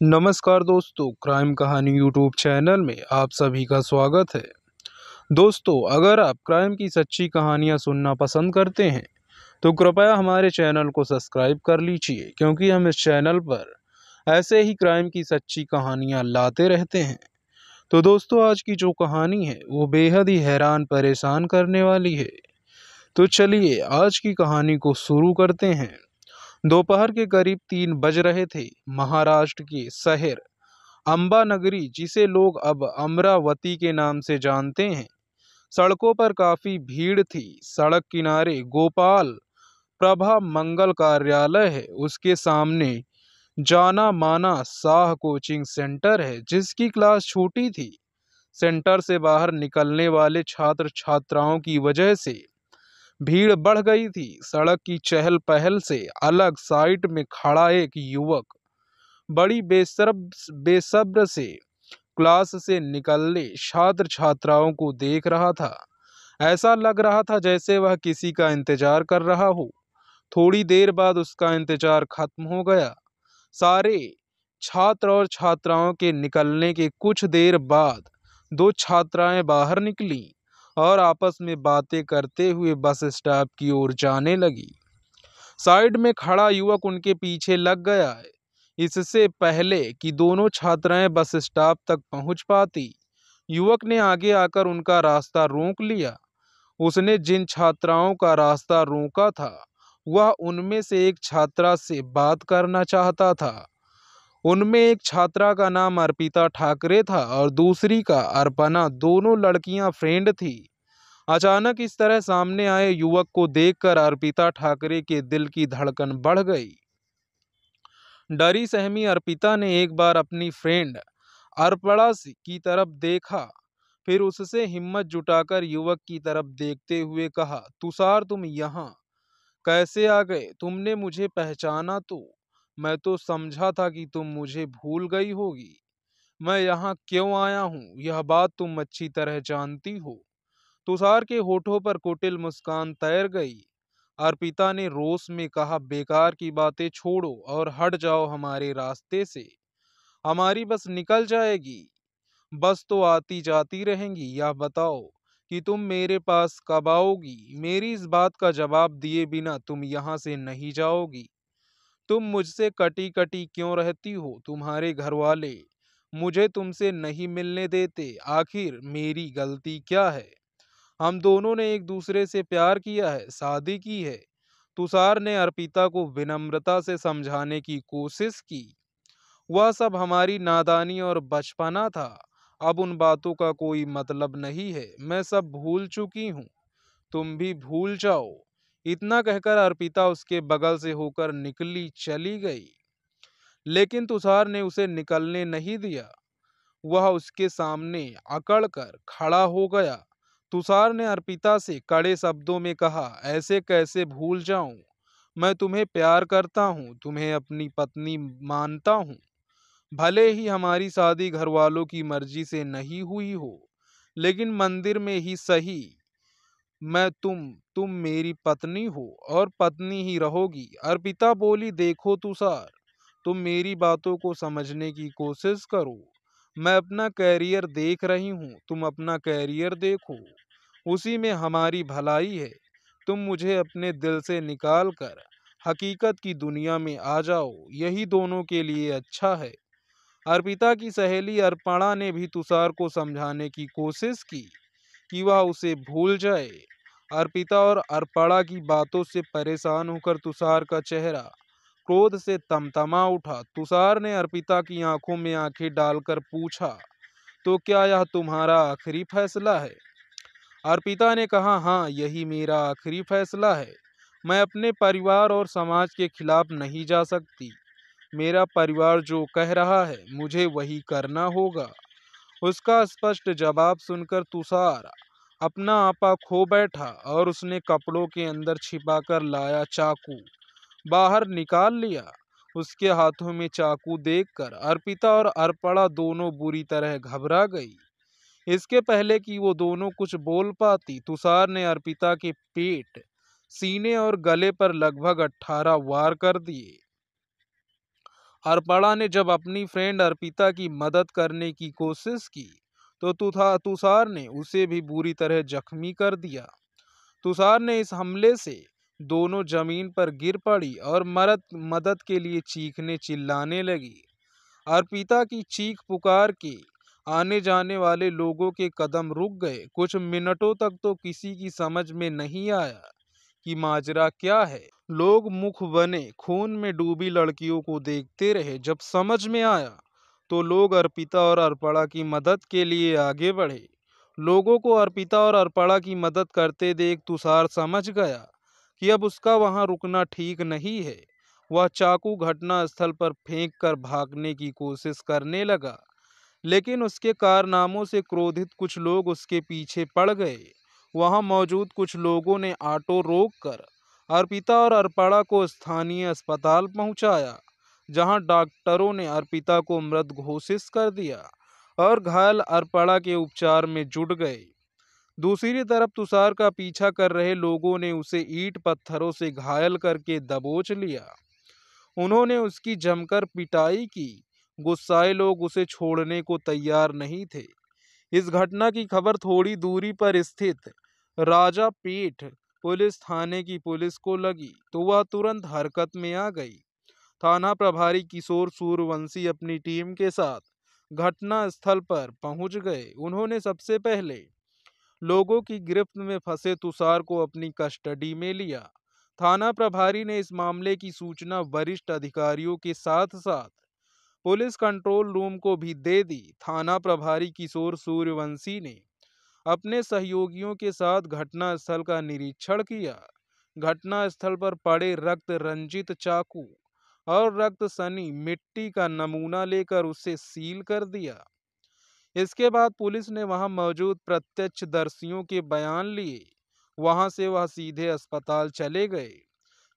नमस्कार दोस्तों, क्राइम कहानी यूट्यूब चैनल में आप सभी का स्वागत है। दोस्तों, अगर आप क्राइम की सच्ची कहानियां सुनना पसंद करते हैं तो कृपया हमारे चैनल को सब्सक्राइब कर लीजिए, क्योंकि हम इस चैनल पर ऐसे ही क्राइम की सच्ची कहानियां लाते रहते हैं। तो दोस्तों, आज की जो कहानी है वो बेहद ही हैरान परेशान करने वाली है। तो चलिए आज की कहानी को शुरू करते हैं। दोपहर के करीब 3 बज रहे थे। महाराष्ट्र के शहर अंबा नगरी, जिसे लोग अब अमरावती के नाम से जानते हैं, सड़कों पर काफी भीड़ थी। सड़क किनारे गोपाल प्रभा मंगल कार्यालय है, उसके सामने जाना माना शाह कोचिंग सेंटर है, जिसकी क्लास छोटी थी। सेंटर से बाहर निकलने वाले छात्र छात्राओं की वजह से भीड़ बढ़ गई थी। सड़क की चहल पहल से अलग साइड में खड़ा एक युवक बड़ी बेसब्र से क्लास से निकलने छात्र छात्राओं को देख रहा था। ऐसा लग रहा था जैसे वह किसी का इंतजार कर रहा हो। थोड़ी देर बाद उसका इंतजार खत्म हो गया। सारे छात्र और छात्राओं के निकलने के कुछ देर बाद दो छात्राएं बाहर निकली और आपस में बातें करते हुए बस स्टॉप की ओर जाने लगी। साइड में खड़ा युवक उनके पीछे लग गया है, इससे पहले कि दोनों छात्राएं बस स्टॉप तक पहुंच पाती। युवक ने आगे आकर उनका रास्ता रोक लिया। उसने जिन छात्राओं का रास्ता रोका था वह उनमें से एक छात्रा से बात करना चाहता था। उनमें एक छात्रा का नाम अर्पिता ठाकरे था और दूसरी का अर्पणा। दोनों लड़कियां फ्रेंड थी। अचानक इस तरह सामने आए युवक को देखकर अर्पिता ठाकरे के दिल की धड़कन बढ़ गई। डरी सहमी अर्पिता ने एक बार अपनी फ्रेंड अर्पणा की तरफ देखा, फिर उससे हिम्मत जुटाकर युवक की तरफ देखते हुए कहा, तुषार, तुम यहाँ कैसे आ गए? तुमने मुझे पहचाना तो? मैं तो समझा था कि तुम मुझे भूल गई होगी। मैं यहाँ क्यों आया हूँ यह बात तुम अच्छी तरह जानती हो। तुषार के होठों पर कुटिल मुस्कान तैर गई। अर्पिता ने रोष में कहा, बेकार की बातें छोड़ो और हट जाओ हमारे रास्ते से। हमारी बस निकल जाएगी। बस तो आती जाती रहेंगी। यह बताओ कि तुम मेरे पास कब आओगी? मेरी इस बात का जवाब दिए बिना तुम यहाँ से नहीं जाओगी। तुम मुझसे कटी कटी क्यों रहती हो? तुम्हारे घर वाले मुझे तुमसे नहीं मिलने देते। आखिर मेरी गलती क्या है? हम दोनों ने एक दूसरे से प्यार किया है, शादी की है। तुषार ने अर्पिता को विनम्रता से समझाने की कोशिश की। वह सब हमारी नादानी और बचपना था। अब उन बातों का कोई मतलब नहीं है। मैं सब भूल चुकी हूँ। तुम भी भूल जाओ। इतना कहकर अर्पिता उसके बगल से होकर निकली चली गई। लेकिन तुषार ने उसे निकलने नहीं दिया। वह उसके सामने अकड़ कर खड़ा हो गया। तुषार ने अर्पिता से कड़े शब्दों में कहा, ऐसे कैसे भूल जाऊं? मैं तुम्हें प्यार करता हूं, तुम्हें अपनी पत्नी मानता हूं। भले ही हमारी शादी घर वालों की मर्जी से नहीं हुई हो, लेकिन मंदिर में ही सही। मैं तुम मेरी पत्नी हो और पत्नी ही रहोगी। अर्पिता बोली, देखो तुषार, तुम मेरी बातों को समझने की कोशिश करो। मैं अपना कैरियर देख रही हूँ, तुम अपना कैरियर देखो। उसी में हमारी भलाई है। तुम मुझे अपने दिल से निकाल कर हकीकत की दुनिया में आ जाओ, यही दोनों के लिए अच्छा है। अर्पिता की सहेली अर्पणा ने भी तुषार को समझाने की कोशिश की कि वह उसे भूल जाए। अर्पिता और अर्पणा की बातों से परेशान होकर तुषार का चेहरा क्रोध से तमतमा उठा। तुषार ने अर्पिता की आंखों में आंखें डालकर पूछा, तो क्या यह तुम्हारा आखिरी फैसला है? अर्पिता ने कहा, हाँ, यही मेरा आखिरी फैसला है। मैं अपने परिवार और समाज के खिलाफ नहीं जा सकती। मेरा परिवार जो कह रहा है मुझे वही करना होगा। उसका स्पष्ट जवाब सुनकर तुषार अपना आपा खो बैठा और उसने कपड़ों के अंदर छिपाकर लाया चाकू बाहर निकाल लिया। उसके हाथों में चाकू देखकर अर्पिता और अर्पणा दोनों बुरी तरह घबरा गई। इसके पहले कि वो दोनों कुछ बोल पाती, तुषार ने अर्पिता के पेट, सीने और गले पर लगभग 18 वार कर दिए। अर्पणा ने जब अपनी फ्रेंड अर्पिता की मदद करने की कोशिश की तो तुषार ने उसे भी बुरी तरह जख्मी कर दिया। तुषार ने इस हमले से दोनों जमीन पर गिर पड़ी और मदद के लिए चीखने चिल्लाने लगी। अर्पिता की चीख पुकार के आने जाने वाले लोगों के कदम रुक गए। कुछ मिनटों तक तो किसी की समझ में नहीं आया कि माजरा क्या है। लोग मुख बने खून में डूबी लड़कियों को देखते रहे। जब समझ में आया तो लोग अर्पिता और अर्पणा की मदद के लिए आगे बढ़े। लोगों को अर्पिता और अर्पणा की मदद करते देख तुषार समझ गया कि अब उसका वहां रुकना ठीक नहीं है। वह चाकू घटना स्थल पर फेंक कर भागने की कोशिश करने लगा, लेकिन उसके कारनामों से क्रोधित कुछ लोग उसके पीछे पड़ गए। वहां मौजूद कुछ लोगों ने ऑटो रोककर अर्पिता और अर्पणा को स्थानीय अस्पताल पहुंचाया, जहां डॉक्टरों ने अर्पिता को मृत घोषित कर दिया और घायल अर्पणा के उपचार में जुट गए। दूसरी तरफ तुषार का पीछा कर रहे लोगों ने उसे ईंट पत्थरों से घायल करके दबोच लिया। उन्होंने उसकी जमकर पिटाई की। गुस्साए लोग उसे छोड़ने को तैयार नहीं थे। इस घटना की खबर थोड़ी दूरी पर स्थित राजापेट पुलिस थाने की पुलिस को लगी तो वह तुरंत हरकत में आ गई। थाना प्रभारी किशोर सूर्यवंशी अपनी टीम के साथ घटना स्थल पर पहुंच गए। उन्होंने सबसे पहले लोगों की गिरफ्त में फंसे तुषार को अपनी कस्टडी में लिया। थाना प्रभारी ने इस मामले की सूचना वरिष्ठ अधिकारियों के साथ साथ पुलिस कंट्रोल रूम को भी दे दी। थाना प्रभारी किशोर सूर्यवंशी ने अपने सहयोगियों के साथ घटना स्थल का निरीक्षण किया। घटना स्थल पर पड़े रक्त रंजित चाकू और रक्त सनी मिट्टी का नमूना लेकर उसे सील कर दिया। इसके बाद पुलिस ने वहां मौजूद प्रत्यक्षदर्शियों के बयान लिए। वहां से वह सीधे अस्पताल चले गए।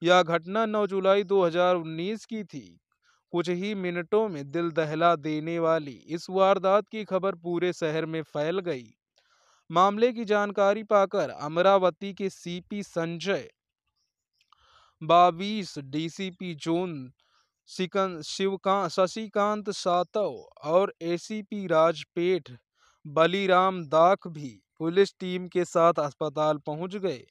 यह घटना 9 जुलाई 2019 की थी। कुछ ही मिनटों में दिल दहला देने वाली इस वारदात की खबर पूरे शहर में फैल गई। मामले की जानकारी पाकर अमरावती के CP Sanjay, 22 DCP zone Shashikant Satav और एसीपी राजपेट बलीराम दाख भी पुलिस टीम के साथ अस्पताल पहुंच गए।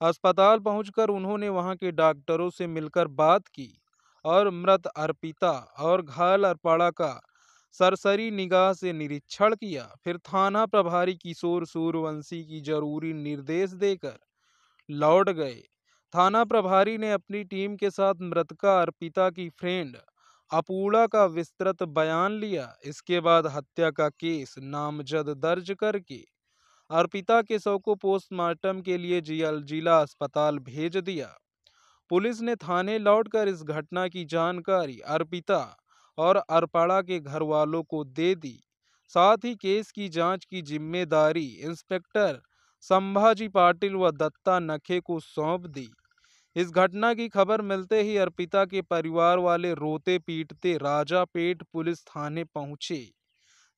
अस्पताल पहुंचकर उन्होंने वहां के डॉक्टरों से मिलकर बात की और मृत अर्पिता और घायल अर्पणा का सरसरी निगाह से निरीक्षण किया। फिर थाना प्रभारी किशोर सूर्यवंशी की जरूरी निर्देश देकर लौट गए। थाना प्रभारी ने अपनी टीम के साथ मृतका अर्पिता की फ्रेंड अपूर्णा का विस्तृत बयान लिया। इसके बाद हत्या का केस नामजद दर्ज करके अर्पिता के शव को पोस्टमार्टम के लिए जिला अस्पताल भेज दिया। पुलिस ने थाने लौटकर इस घटना की जानकारी अर्पिता और अर्पणा के घर वालों को दे दी। साथ ही केस की जांच की जिम्मेदारी इंस्पेक्टर संभाजी पाटिल व दत्ता नखे को सौंप दी। इस घटना की खबर मिलते ही अर्पिता के परिवार वाले रोते पीटते राजापेट पुलिस थाने पहुंचे।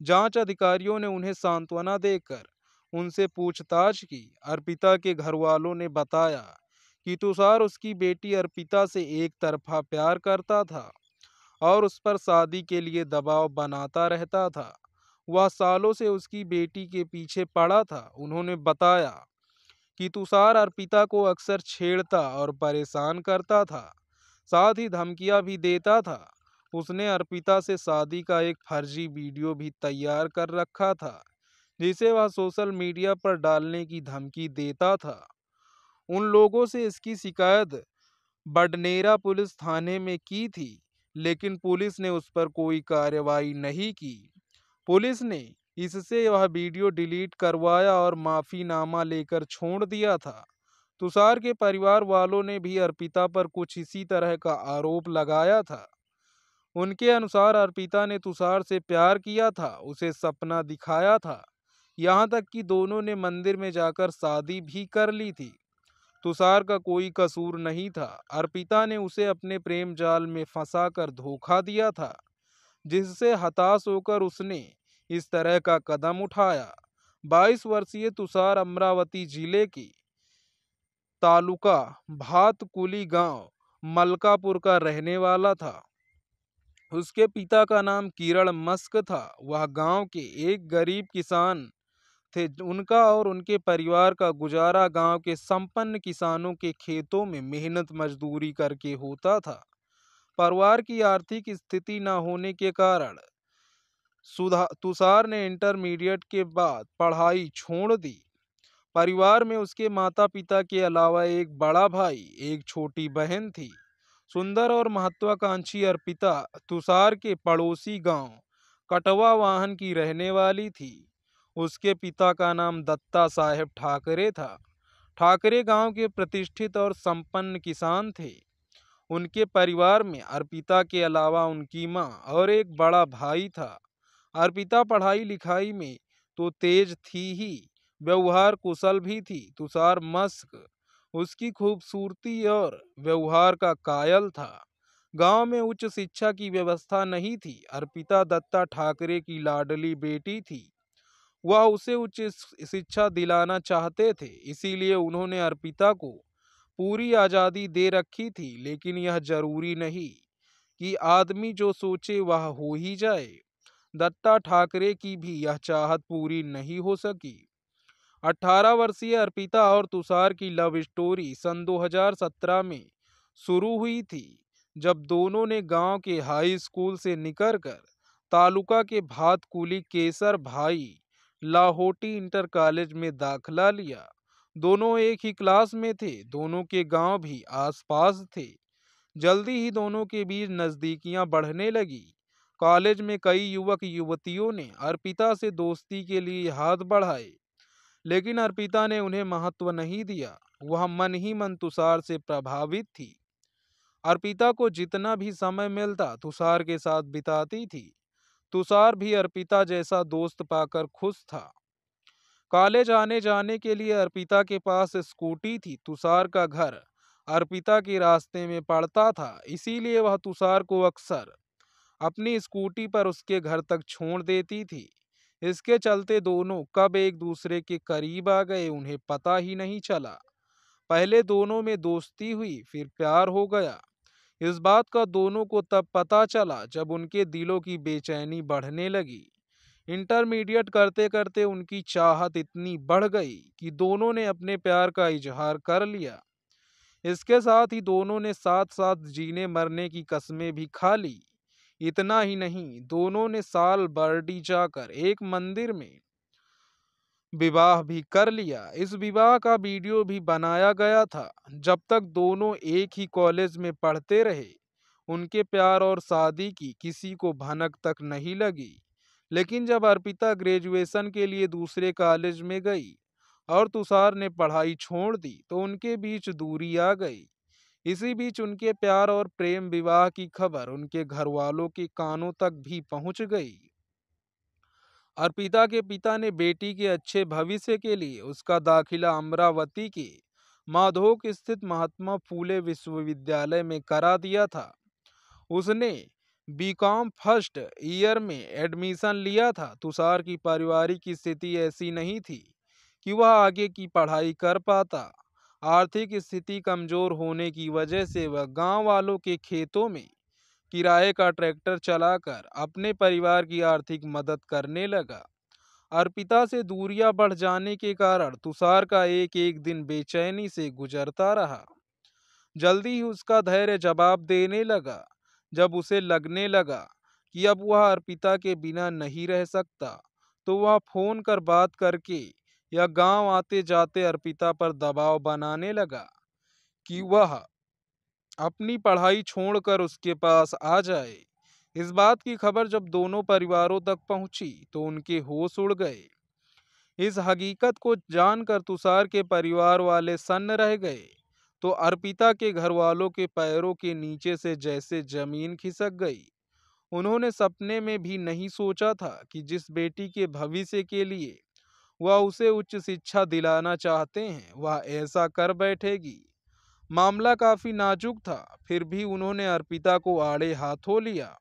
जांच अधिकारियों ने उन्हें सांत्वना देकर उनसे पूछताछ की। अर्पिता के घर वालों ने बताया कि तुषार उसकी बेटी अर्पिता से एक तरफा प्यार करता था और उस पर शादी के लिए दबाव बनाता रहता था। वह सालों से उसकी बेटी के पीछे पड़ा था। उन्होंने बताया कि तुषार अर्पिता को अक्सर छेड़ता और परेशान करता था, साथ ही धमकियां भी देता था। उसने अर्पिता से शादी का एक फर्जी वीडियो भी तैयार कर रखा था, जिसे वह सोशल मीडिया पर डालने की धमकी देता था। उन लोगों से इसकी शिकायत बडनेरा पुलिस थाने में की थी, लेकिन पुलिस ने उस पर कोई कार्रवाई नहीं की। पुलिस ने इससे वह वीडियो डिलीट करवाया और माफीनामा लेकर छोड़ दिया था। तुषार के परिवार वालों ने भी अर्पिता पर कुछ इसी तरह का आरोप लगाया था। उनके अनुसार अर्पिता ने तुषार से प्यार किया था, उसे सपना दिखाया था, यहाँ तक कि दोनों ने मंदिर में जाकर शादी भी कर ली थी। तुषार का कोई कसूर नहीं था। अर्पिता ने उसे अपने प्रेम जाल में फंसाकर धोखा दिया था, जिससे हताश होकर उसने इस तरह का कदम उठाया। 22 वर्षीय तुषार अमरावती जिले की तालुका भातकुली गांव मलकापुर का रहने वाला था। उसके पिता का नाम किरण मस्क था। वह गांव के एक गरीब किसान थे। उनका और उनके परिवार का गुजारा गांव के संपन्न किसानों के खेतों में मेहनत मजदूरी करके होता था। परिवार की आर्थिक स्थिति न होने के कारण सुधा तुषार ने इंटरमीडिएट के बाद पढ़ाई छोड़ दी। परिवार में उसके माता पिता के अलावा एक बड़ा भाई, एक छोटी बहन थी। सुंदर और महत्वाकांक्षी अर्पिता तुषार के पड़ोसी गांव कटवा वाहन की रहने वाली थी। उसके पिता का नाम दत्ता साहेब ठाकरे था। ठाकरे गांव के प्रतिष्ठित और संपन्न किसान थे। उनके परिवार में अर्पिता के अलावा उनकी मां और एक बड़ा भाई था। अर्पिता पढ़ाई लिखाई में तो तेज थी ही, व्यवहार कुशल भी थी। तुषार मस्क उसकी खूबसूरती और व्यवहार का कायल था। गांव में उच्च शिक्षा की व्यवस्था नहीं थी। अर्पिता दत्ता ठाकरे की लाडली बेटी थी। वह उसे उच्च शिक्षा दिलाना चाहते थे, इसीलिए उन्होंने अर्पिता को पूरी आज़ादी दे रखी थी। लेकिन यह जरूरी नहीं कि आदमी जो सोचे वह हो ही जाए। दत्ता ठाकरे की भी यह चाहत पूरी नहीं हो सकी। 18 वर्षीय अर्पिता और तुषार की लव स्टोरी सन 2017 में शुरू हुई थी, जब दोनों ने गांव के हाई स्कूल से निकलकर तालुका के भातकुली केसर भाई लाहोटी इंटर कॉलेज में दाखिला लिया। दोनों एक ही क्लास में थे। दोनों के गांव भी आसपास थे। जल्दी ही दोनों के बीच नजदीकियां बढ़ने लगी। कॉलेज में कई युवक युवतियों ने अर्पिता से दोस्ती के लिए हाथ बढ़ाए, लेकिन अर्पिता ने उन्हें महत्व नहीं दिया। वह मन ही मन तुषार से प्रभावित थी। अर्पिता को जितना भी समय मिलता तुषार के साथ बिताती थी। तुषार भी अर्पिता जैसा दोस्त पाकर खुश था। कॉलेज आने जाने के लिए अर्पिता के पास स्कूटी थी। तुषार का घर अर्पिता के रास्ते में पड़ता था, इसीलिए वह तुषार को अक्सर अपनी स्कूटी पर उसके घर तक छोड़ देती थी। इसके चलते दोनों कब एक दूसरे के करीब आ गए उन्हें पता ही नहीं चला। पहले दोनों में दोस्ती हुई, फिर प्यार हो गया। इस बात का दोनों को तब पता चला जब उनके दिलों की बेचैनी बढ़ने लगी। इंटरमीडिएट करते करते उनकी चाहत इतनी बढ़ गई कि दोनों ने अपने प्यार का इजहार कर लिया। इसके साथ ही दोनों ने साथ साथ जीने मरने की कस्में भी खा ली। इतना ही नहीं, दोनों ने साल बरडी जाकर एक मंदिर में विवाह भी कर लिया। इस विवाह का वीडियो भी बनाया गया था। जब तक दोनों एक ही कॉलेज में पढ़ते रहे, उनके प्यार और शादी की किसी को भनक तक नहीं लगी। लेकिन जब अर्पिता ग्रेजुएशन के लिए दूसरे कॉलेज में गई और तुषार ने पढ़ाई छोड़ दी, तो उनके बीच दूरी आ गई। इसी बीच उनके प्यार और प्रेम विवाह की खबर उनके घर वालों के कानों तक भी पहुंच गई। अर्पिता के पिता ने बेटी के अच्छे भविष्य के लिए उसका दाखिला अमरावती के माधोक स्थित महात्मा फूले विश्वविद्यालय में करा दिया था। उसने बीकॉम फर्स्ट ईयर में एडमिशन लिया था। तुषार की पारिवारिक स्थिति ऐसी नहीं थी कि वह आगे की पढ़ाई कर पाता। आर्थिक स्थिति कमजोर होने की वजह से वह गांव वालों के खेतों में किराए का ट्रैक्टर चलाकर अपने परिवार की आर्थिक मदद करने लगा। अर्पिता से दूरियां बढ़ जाने के कारण तुषार का एक एक दिन बेचैनी से गुजरता रहा। जल्दी ही उसका धैर्य जवाब देने लगा। जब उसे लगने लगा कि अब वह अर्पिता के बिना नहीं रह सकता, तो वह फोन कर बात करके या गांव आते जाते अर्पिता पर दबाव बनाने लगा कि वह अपनी पढ़ाई छोड़कर उसके पास आ जाए। इस बात की खबर जब दोनों परिवारों तक पहुंची तो उनके होश उड़ गए। इस हकीकत को जानकर तुषार के परिवार वाले सन्न रह गए, तो अर्पिता के घर वालों के पैरों के नीचे से जैसे जमीन खिसक गई। उन्होंने सपने में भी नहीं सोचा था कि जिस बेटी के भविष्य के लिए वह उसे उच्च शिक्षा दिलाना चाहते हैं, वह ऐसा कर बैठेगी। मामला काफी नाजुक था, फिर भी उन्होंने अर्पिता को आड़े हाथों लिया।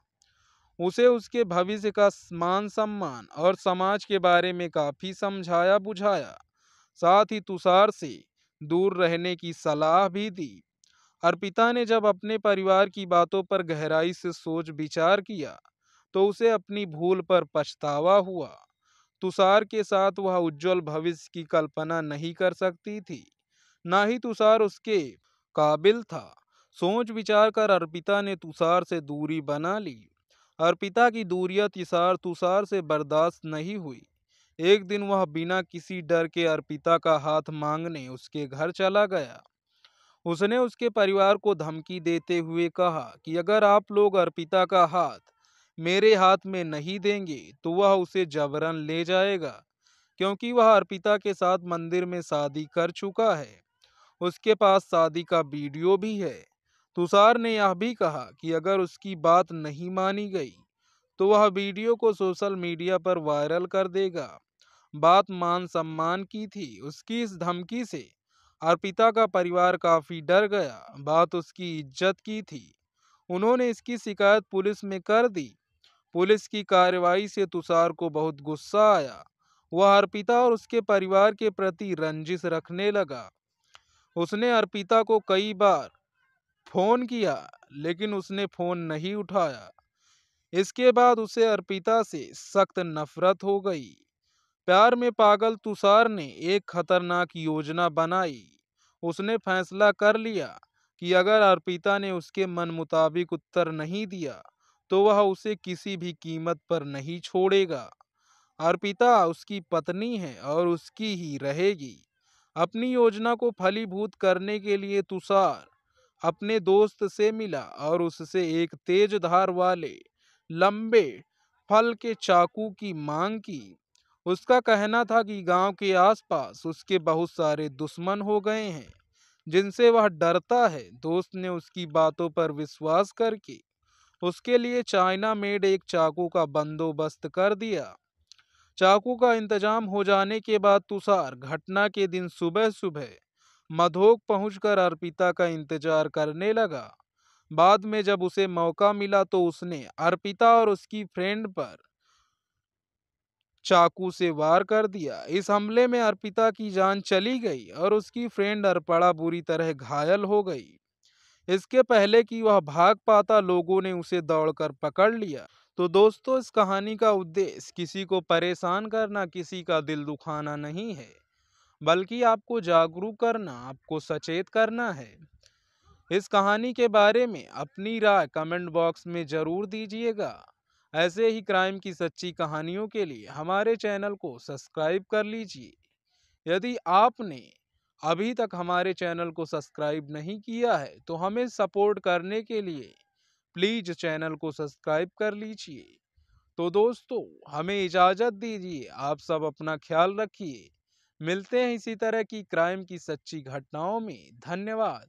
उसे उसके भविष्य का मान सम्मान और समाज के बारे में काफी समझाया बुझाया। साथ ही तुषार से दूर रहने की सलाह भी दी। अर्पिता ने जब अपने परिवार की बातों पर गहराई से सोच विचार किया तो उसे अपनी भूल पर पछतावा हुआ। तुषार के साथ वह उज्जवल भविष्य की कल्पना नहीं कर सकती थी, ना ही तुषार उसके काबिल था। सोच विचार कर अर्पिता ने तुषार से दूरी बना ली। अर्पिता की दूरियत तुषार तुषार से बर्दाश्त नहीं हुई। एक दिन वह बिना किसी डर के अर्पिता का हाथ मांगने उसके घर चला गया। उसने उसके परिवार को धमकी देते हुए कहा कि अगर आप लोग अर्पिता का हाथ मेरे हाथ में नहीं देंगे तो वह उसे जबरन ले जाएगा, क्योंकि वह अर्पिता के साथ मंदिर में शादी कर चुका है। उसके पास शादी का वीडियो भी है। तुषार ने यह भी कहा कि अगर उसकी बात नहीं मानी गई तो वह वीडियो को सोशल मीडिया पर वायरल कर देगा। बात मान सम्मान की थी। उसकी इस धमकी से अर्पिता का परिवार काफी डर गया। बात उसकी इज्जत की थी। उन्होंने इसकी शिकायत पुलिस में कर दी। पुलिस की कार्रवाई से तुषार को बहुत गुस्सा आया। वह अर्पिता और उसके परिवार के प्रति रंजिश रखने लगा। उसने अर्पिता को कई बार फोन किया, लेकिन उसने फोन नहीं उठाया। इसके बाद उसे अर्पिता से सख्त नफरत हो गई। प्यार में पागल तुषार ने एक खतरनाक योजना बनाई। उसने फैसला कर लिया कि अगर अर्पिता ने उसके मन मुताबिक उत्तर नहीं दिया तो वह उसे किसी भी कीमत पर नहीं छोड़ेगा। अर्पिता उसकी पत्नी है और उसकी ही रहेगी। अपनी योजना को फलीभूत करने के लिए तुषार अपने दोस्त से मिला और उससे एक तेज धार वाले लंबे फल के चाकू की मांग की। उसका कहना था कि गांव के आसपास उसके बहुत सारे दुश्मन हो गए हैं जिनसे वह डरता है। दोस्त ने उसकी बातों पर विश्वास करके उसके लिए चाइना मेड एक चाकू का बंदोबस्त कर दिया। चाकू का इंतजाम हो जाने के बाद तुषार घटना के दिन सुबह सुबह मधोक पहुंचकर अर्पिता का इंतजार करने लगा। बाद में जब उसे मौका मिला तो उसने अर्पिता और उसकी फ्रेंड पर चाकू से वार कर दिया। इस हमले में अर्पिता की जान चली गई और उसकी फ्रेंड अर्पणा बुरी तरह घायल हो गई। इसके पहले कि वह भाग पाता लोगों ने उसे दौड़कर पकड़ लिया। तो दोस्तों, इस कहानी का उद्देश्य किसी को परेशान करना, किसी का दिल दुखाना नहीं है, बल्कि आपको जागरूक करना, आपको सचेत करना है। इस कहानी के बारे में अपनी राय कमेंट बॉक्स में जरूर दीजिएगा। ऐसे ही क्राइम की सच्ची कहानियों के लिए हमारे चैनल को सब्सक्राइब कर लीजिए। यदि आपने अभी तक हमारे चैनल को सब्सक्राइब नहीं किया है तो हमें सपोर्ट करने के लिए प्लीज चैनल को सब्सक्राइब कर लीजिए। तो दोस्तों, हमें इजाज़त दीजिए। आप सब अपना ख्याल रखिए। मिलते हैं इसी तरह की क्राइम की सच्ची घटनाओं में। धन्यवाद।